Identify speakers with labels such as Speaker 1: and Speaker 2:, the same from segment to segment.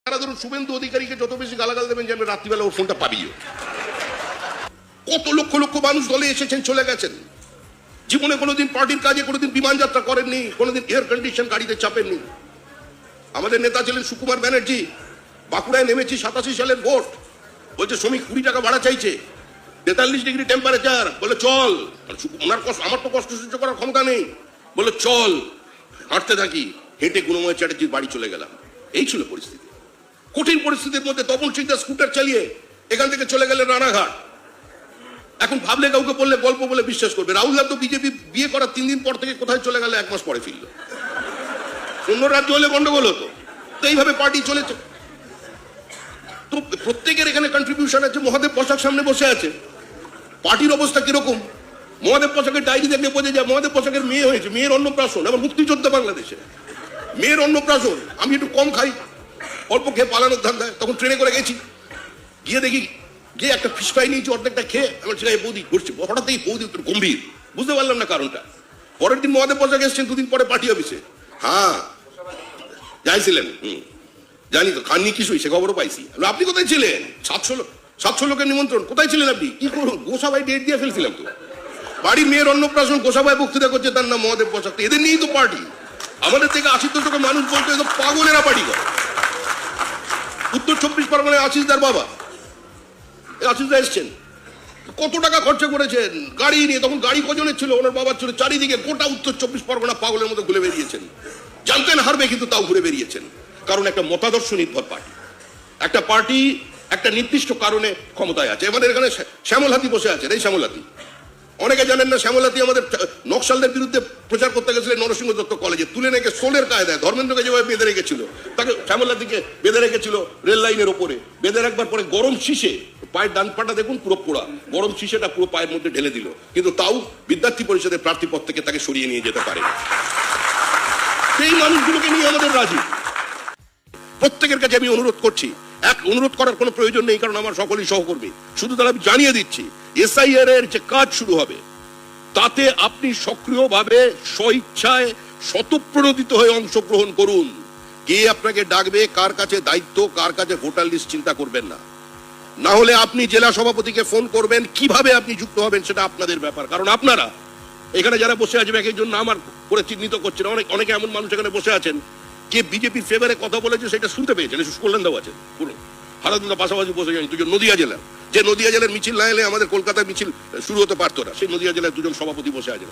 Speaker 1: তারা ধরুন শুভেন্দু অধিকারীকে যত বেশি গালাগাল দেবেন জানবে রাত্রিবেলা ওর ফোনটা পাবিও। কত লক্ষ লক্ষ মানুষ দলে এসেছেন চলে গেছেন, জীবনে কোনোদিন পার্টির কাজে কোনোদিন বিমান যাত্রা করেননি, কোনোদিন এয়ার কন্ডিশন গাড়িতে চাপেননি। আমাদের নেতা ছিলেন সুকুমার ব্যানার্জি, বাঁকুড়ায় নেমেছি 87 সালের ভোট, বলছে শ্রমিক 20 টাকা ভাড়া চাইছে, 43 ডিগ্রি টেম্পারেচার, বলে চল। ওনার কষ্ট, আমার তো কষ্ট সহ্য করার ক্ষমতা নেই, বলে চল। হাঁটতে থাকি, হেঁটে গুণময় চ্যাটার্জির বাড়ি চলে গেলাম। এই ছিল পরিস্থিতি। কঠিন পরিস্থিতির মধ্যে তপন সিকদার স্কুটার চালিয়ে এখান থেকে চলে গেলেন রানাঘাট। এখন ভাবলে কাউকে বললে গল্প বলে বিশ্বাস করবে। রাহুল গান্ধী বিজেপি বিয়ে করার 3 দিন পর থেকে কোথায় চলে গেল, 1 মাস পরে ফিরল। অন্য রাজ্য হলে গন্ডগোল হতো। তো এইভাবে পার্টি চলেছে। তো প্রত্যেকের এখানে কন্ট্রিবিউশন আছে। মহাদেব পোশাক সামনে বসে আছে, পার্টির অবস্থা কিরকম মহাদেব পোশাকের ডায়েরি দেখলে বোঝা যায়। মহাদেব পোশাকের মেয়ে হয়েছে, মেয়ের অন্নপ্রাশন, আবার মুক্তিযোদ্ধা বাংলাদেশে, মেয়ের অন্নপ্রাশন। আমি একটু কম খাই, অল্প খেয়ে পালানোর ধান্দায়, তখন ট্রেনে করে গেছি, গিয়ে দেখি গিয়ে একটা ফিশ ফ্রাই নিয়েছি, অর্ধেকটা খেয়ে আমার ছেলে বৌদি করছে, হঠাৎ এই বৌদি একটু গম্ভীর, বুঝতে পারলাম না কারণটা। পরের দিন মহাদেব পোশাক এসছেন 2 দিন পরে পার্টি অফিসে। হ্যাঁ যাইছিলেন, জানি তো, খাননি কিছুই, সে খবরও পাইছি। আপনি কোথায় ছিলেন? 700 লোকের নিমন্ত্রণ, কোথায় ছিলেন আপনি? কি করুন, গোসাবাই ডেট দিয়ে ফেলছিলাম তো। বাড়ির মেয়ের অন্নপ্রাশন, গোসাবাই বক্তৃতা করছে, তার নাম মহাদেব পোশাক। এদের নিয়েই তো পার্টি। আমাদের থেকে 80 দশকের মানুষ বলতো এত পাগলেরা পার্টি করে। উত্তর 24 পরগনায় আশিসদার বাবা, আশিসদা এসছেন, কত টাকা খরচা করেছেন গাড়ি নিয়ে। তখন গাড়ি কজনের ছিল? ওনার বাবার ছিল। চারিদিকে গোটা উত্তর 24 পরগনা পাগলের মতো ঘুরে বেরিয়েছেন। জানতেন হারবে, কিন্তু তাও ঘুরে বেরিয়েছেন। কারণ একটা মতাদর্শ নির্ভর পার্টি। একটা পার্টি একটা নির্দিষ্ট কারণে ক্ষমতায় আছে। আমাদের এখানে শ্যামল হাতি বসে আছেন, এই শ্যামল হাতি। অনেকে জানেন না, শ্যামল হাতি আমাদের নকশালদের বিরুদ্ধে প্রচার করতে গেছিলেন নরসিংহ দত্ত কলেজে, তুলে রেখে সোলের কায়দায় ধর্মেন্দ্রকে যেভাবে বেঁধে রেখেছিল, তাকে শ্যামল হাতিকে বেঁধে রেখেছিল রেল লাইনের ওপরে। বেঁধে রাখবার পরে গরম শীষে, পায়ের ডান পাটা দেখুন পুরো পোড়া, গরম শীষেটা পুরো পায়ের মধ্যে ঢেলে দিল, কিন্তু তাও বিদ্যার্থী পরিষদের প্রার্থী পদ থেকে তাকে সরিয়ে নিয়ে যেতে পারে। সেই মানুষগুলোকে নিয়ে আমাদের রাজি। প্রত্যেকের কাছে আমি অনুরোধ করছি, অনুরোধ করার কোনো প্রয়োজন নেই, কারণ আমার সকলেই সহকর্মী। শুধু তারা আমি জানিয়ে দিচ্ছি, এসআইআর এর যে কাজ শুরু হবে, তাতে আপনি সক্রিয়ভাবে স্বইচ্ছায় স্বতঃপ্রণোদিত হয়ে অংশগ্রহণ করুন। কে আপনাকে ডাকবে, কার কাছে দায়িত্ব, কার কাছে ভোটার লিস্ট চিন্তা করবেন না। না হলে আপনি জেলা সভাপতিকে ফোন করবেন, কিভাবে আপনি যুক্ত হবেন সেটা আপনাদের ব্যাপার। কারণ আপনারা এখানে যারা বসে আছেন, এক একজন নাম আর করে চিহ্নিত করছেন। অনেকে এমন মানুষ এখানে বসে আছেন যে বিজেপির ফেভারে কথা বলেছে, সেটা শুনতে পেয়েছেন। কল্যাণদাও আছেন, পুরো হারাদুল্লাহ পাশাপাশি বসে যান। 2জন নদিয়া জেলার, যে নদিয়া জেলার মিছিল না এলে আমাদের কলকাতায় মিছিল শুরু হতে পারতো না, সেই নদিয়া জেলার 2জন সভাপতি বসে আছেন।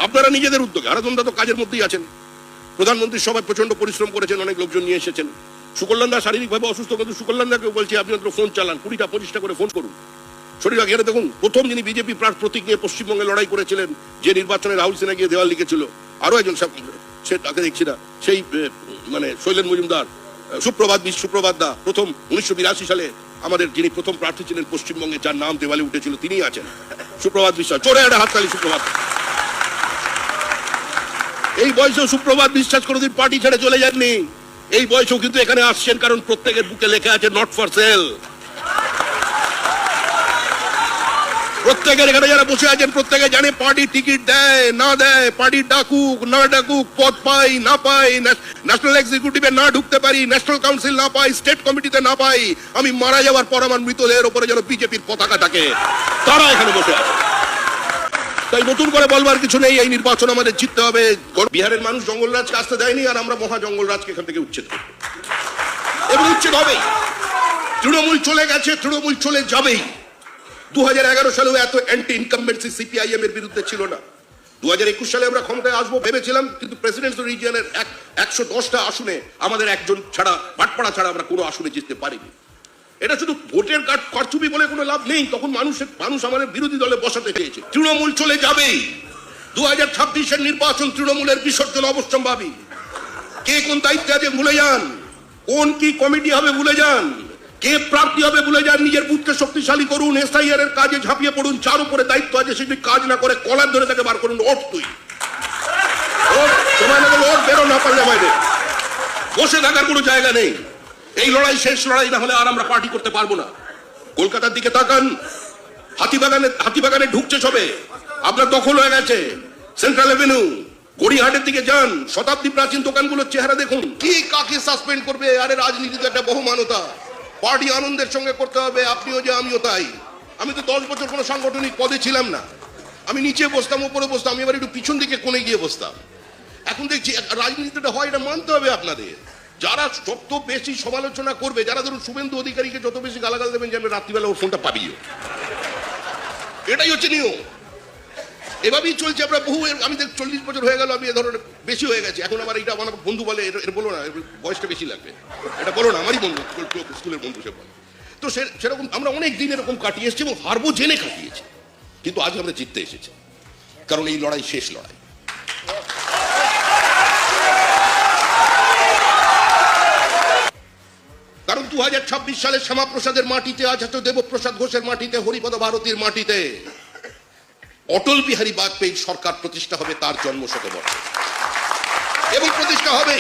Speaker 1: আপনারা নিজেদের উদ্যোগে, হারাদুল্লাহ তো কাজের মধ্যেই আছেন, প্রধানমন্ত্রীর সভায় প্রচন্ড পরিশ্রম করেছেন, অনেক লোকজন নিয়ে এসেছেন। সুকল্যাণদা শারীরিকভাবে অসুস্থ, কিন্তু সুকল্যাণদাকে বলছি আপনি অন্তত ফোন চালান, 20টা-25টা করে ফোন করুন। শরীর ঘেরে দেখুন, প্রথম যিনি বিজেপি প্রতীক নিয়ে পশ্চিমবঙ্গে লড়াই করেছিলেন, যে নির্বাচনে রাহুল সিনহা গিয়ে দেওয়াল লিখেছিল, আরো একজন, সে তাকে দেখছি না, সেই মানে শৈলেন মজুমদার, সুপ্রভাত দা, প্রথম 1982 সালে আমাদের যিনি প্রথম প্রার্থী ছিলেন পশ্চিমবঙ্গে, যার নাম দেওয়ালে উঠেছিল, তিনি আছেন। সুপ্রভাত বিশ্বাস, চোরে একটা হাততালি সুপ্রভাত। এই বয়সেও সুপ্রভাত বিশ্বাস কোনোদিন পার্টি ছেড়ে চলে যাননি। এই বয়সেও কিন্তু এখানে আসছেন, কারণ প্রত্যেকের বুকে লেখা আছে নট ফর সেল। প্রত্যেকের এখানে যারা বসে আছেন, প্রত্যেকে জানে পার্টি টিকিট দেয় না দেয়, পার্টি ডাকুক না ডাকুক, পদ পাই না পাই, ন্যাশনাল এক্সিকিউটিভে না ঢুকতে পারি, ন্যাশনাল কাউন্সিল না পাই, স্টেট কমিটিতে না পাই, আমি মারা যাওয়ার পর আমার মৃতদেহের উপরে যেন বিজেপির পতাকা থাকে, তারা এখানে বসে আছে। তাই নতুন করে বলবার কিছু নেই, এই নির্বাচন আমাদের জিততে হবে। বিহারের মানুষ জঙ্গলরাজকে আসতে দেয়নি, আর আমরা মহা জঙ্গলরাজকে এখান থেকে উচ্ছেদ করব, এবং উচ্ছেদ হবেই। তৃণমূল চলে গেছে, তৃণমূল চলে যাবেই। 2011 সালেও এত অ্যান্টি ইনকামবেন্সি সিপিআইএম এর বিরুদ্ধে ছিল না। 2021 সালে আমরা ক্ষমতায় আসবো ভেবেছিলাম, কিন্তু প্রেসিডেন্সিয়াল রিজিয়নের 110টা আসনে আমাদের একজন ছাড়া, ভাটপাড়া ছাড়া আমরা কোনো আসনে জিততে পারিনি। এটা শুধু ভোটের কারচুপি বলে কোনো লাভ নেই। তখন মানুষ আমাদের বিরোধী দলে বসাতে চেয়েছে। তৃণমূল চলে যাবেই। 2026-এর নির্বাচন তৃণমূলের বিসর্জন অবশ্যম্ভাবী। কে কোন দায়িত্বে আছে ভুলে যান, কোন কি কমিটি হবে ভুলে যান, কে প্রাপ্তি হবে ভুলে যান। নিজের বুথকে শক্তিশালী করুন, এসআইআর এর কাজে ঝাঁপিয়ে পড়ুন। যার উপরে দায়িত্ব আছে সেটি কাজ না করে কলার ধরে তাকে বার করুন। ওঠ তুই, সময় না গেলে ওঠ, বেরো না পারলে বাইরে। বসে থাকার কোনো জায়গা নেই। এই লড়াই শেষ লড়াই, না হলে আর আমরা পার্টি করতে পারবো না। কলকাতার দিকে তাকান, হাতিবাগানে ঢুকছে সবে, আপনার দখল হয়ে গেছে সেন্ট্রাল এভিনিউ, গড়িয়াহাটের দিকে যান, শতাব্দী প্রাচীন দোকানগুলোর চেহারা দেখুন। কি কাকে সাসপেন্ড করবে? আরে রাজনীতি তো একটা বহুমানতা, পার্টি আনন্দের সঙ্গে করতে হবে, আপনিও যে আমিও তাই। আমি তো 10 বছর কোনো সাংগঠনিক পদে ছিলাম না, আমি নিচে বসতাম, উপরে বসতাম, আমি এবার একটু পিছন দিকে কোণে গিয়ে বসতাম। এখন দেখছি রাজনীতিটা হয়, এটা মানতে হবে আপনাদের। যারা যত বেশি সমালোচনা করবে, যারা ধরুন শুভেন্দু অধিকারীকে যত বেশি গালাগাল দেবেন, যে আমি রাত্রিবেলা ওর ফোনটা পাবিও, এটাই হচ্ছে নিয়ম। এভাবেই চলছে। আমরা বহু, আমি 40 বছর হয়ে গেল, আমি এ ধরনের বেশি হয়ে গেছে। এখন আমার এটা আমার বন্ধু বলে, এর বলো না, বয়সটা বেশি লাগবে, এটা বলো না, আমারই বন্ধু, স্কুলের বন্ধু সে বলে। তো সেরকম আমরা অনেক দিন এরকম কাটিয়ে এসেছি এবং হারবো জেনে কাটিয়েছি, কিন্তু আজ আমরা জিততে এসেছি, কারণ এই লড়াই শেষ লড়াই। কারণ 2026 সালে শ্যামাপ্রসাদের মাটিতে, আজ হয়তো দেবপ্রসাদ ঘোষের মাটিতে, হরিপদ ভারতীর মাটিতে অটল বিহারী বাজপেয়ীর সরকার প্রতিষ্ঠা হবে, তার জন্মশতবর্ষে, এবং প্রতিষ্ঠা হবে।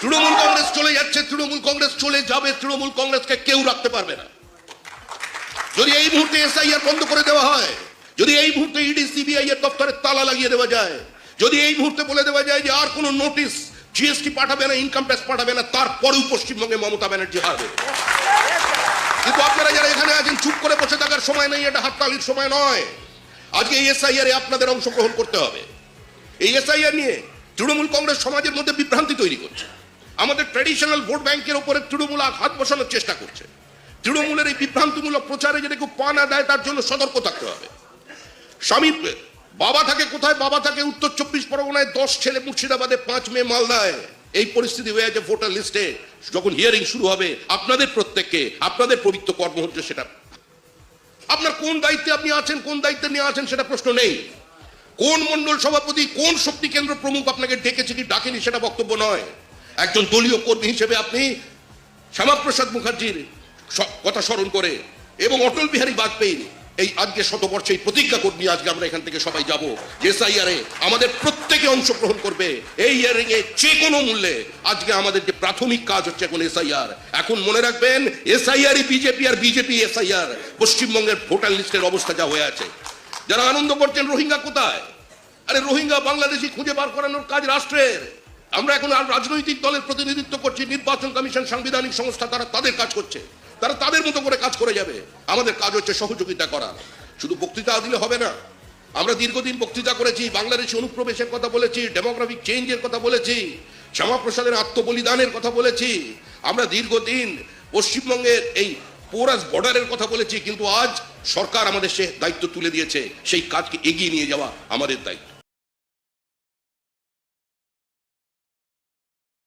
Speaker 1: তৃণমূল কংগ্রেস চলে যাচ্ছে, তৃণমূল কংগ্রেস চলে যাবে, তৃণমূল কংগ্রেসকে কেউ রাখতে পারবে না। যদি এই মুহূর্তে এসআইআর বন্ধ করে দেওয়া হয়, যদি এই মুহূর্তে ইডি সিবিআই এর দপ্তরে তালা লাগিয়ে দেওয়া যায়, যদি এই মুহূর্তে বলে দেওয়া যায় যে আর কোনো নোটিশ জিএসটি পাঠাবে না, ইনকাম ট্যাক্স পাঠাবে না, তারপরেও পশ্চিমবঙ্গে মমতা ব্যানার্জি হারবে। কিন্তু আপনারা যারা এখানে আছেন, চুপ করে বসে থাকার সময় নেই, এটা হাততালির সময় নয়। আজকে এই এসআইআর এ আপনাদের অংশগ্রহণ করতে হবে। এই এসআইআর নিয়ে তৃণমূল কংগ্রেস সমাজের মধ্যে বিভ্রান্তি তৈরি করছে। আমাদের ট্র্যাডিশনাল ভোট ব্যাংকের উপরে তৃণমূল হাত বসানোর চেষ্টা করছে। তৃণমূলের এই বিভ্রান্তিমূলক প্রচারে যদি কেউ পা না দেয়, তার জন্য সতর্ক থাকতে হবে। স্বামী বাবা থাকে কোথায়? বাবা থাকে উত্তর 24 পরগনায়, 10 ছেলে মুর্শিদাবাদে, 5 মেয়ে মালদায়। এই পরিস্থিতি হয়ে আছে ভোটার লিস্টে। যখন হিয়ারিং শুরু হবে, আপনাদের প্রত্যেককে, আপনাদের পবিত্র কর্ম হচ্ছে সেটা, আপনার কোন দায়িত্বে আপনি আছেন, কোন দায়িত্বে নিয়ে আছেন সেটা প্রশ্ন নেই। কোন মন্ডল সভাপতি, কোন শক্তি কেন্দ্র প্রমুখ আপনাকে ডেকেছে কি ডাকেনি সেটা বক্তব্য নয়। একজন দলীয় কর্মী হিসেবে আপনি শ্যামাপ্রসাদ মুখার্জির কথা স্মরণ করে এবং অটল বিহারী বাজপেয়ীর এই আজকে শতবর্ষে এই প্রতিজ্ঞা করে নিয়ে আজকে আমরা এখান থেকে সবাই যাব যে এসআইআর এ আমাদের প্রত্যেকে অংশগ্রহণ করবে। এই হিয়ারিং এ যে কোনো মূল্যে আজকে আমাদের যে প্রাথমিক কাজ হচ্ছে এখন এসআইআর। এখন মনে রাখবেন, এসআইআর বিজেপি আর বিজেপি এসআইআর, পশ্চিমবঙ্গের ভোটার লিস্টের অবস্থা যা হয়ে আছে। যারা আনন্দ করছেন রোহিঙ্গা কোথায়, আরে রোহিঙ্গা বাংলাদেশি খুঁজে বার করানোর কাজ রাষ্ট্রের। আমরা এখন আর রাজনৈতিক দলের প্রতিনিধিত্ব করছি, নির্বাচন কমিশন, সাংবিধানিক সংস্থা, তারা তাদের কাজ করছে, তারা তাদের মতো করে কাজ করে যাবে। আমাদের কাজ হচ্ছে সহযোগিতা করা। শুধু বক্তৃতা দিলে হবে না। আমরা দীর্ঘদিন বক্তৃতা করেছি, বাংলাদেশি অনুপ্রবেশের কথা বলেছি, ডেমোগ্রাফিক চেঞ্জের কথা বলেছি, শ্যামাপ্রসাদের আত্মবলিদানের কথা বলেছি, আমরা দীর্ঘদিন পশ্চিমবঙ্গের এই পোরাস বর্ডারের কথা বলেছি। কিন্তু আজ সরকার আমাদের সে দায়িত্ব তুলে দিয়েছে, সেই কাজকে এগিয়ে নিয়ে যাওয়া আমাদের দায়িত্ব।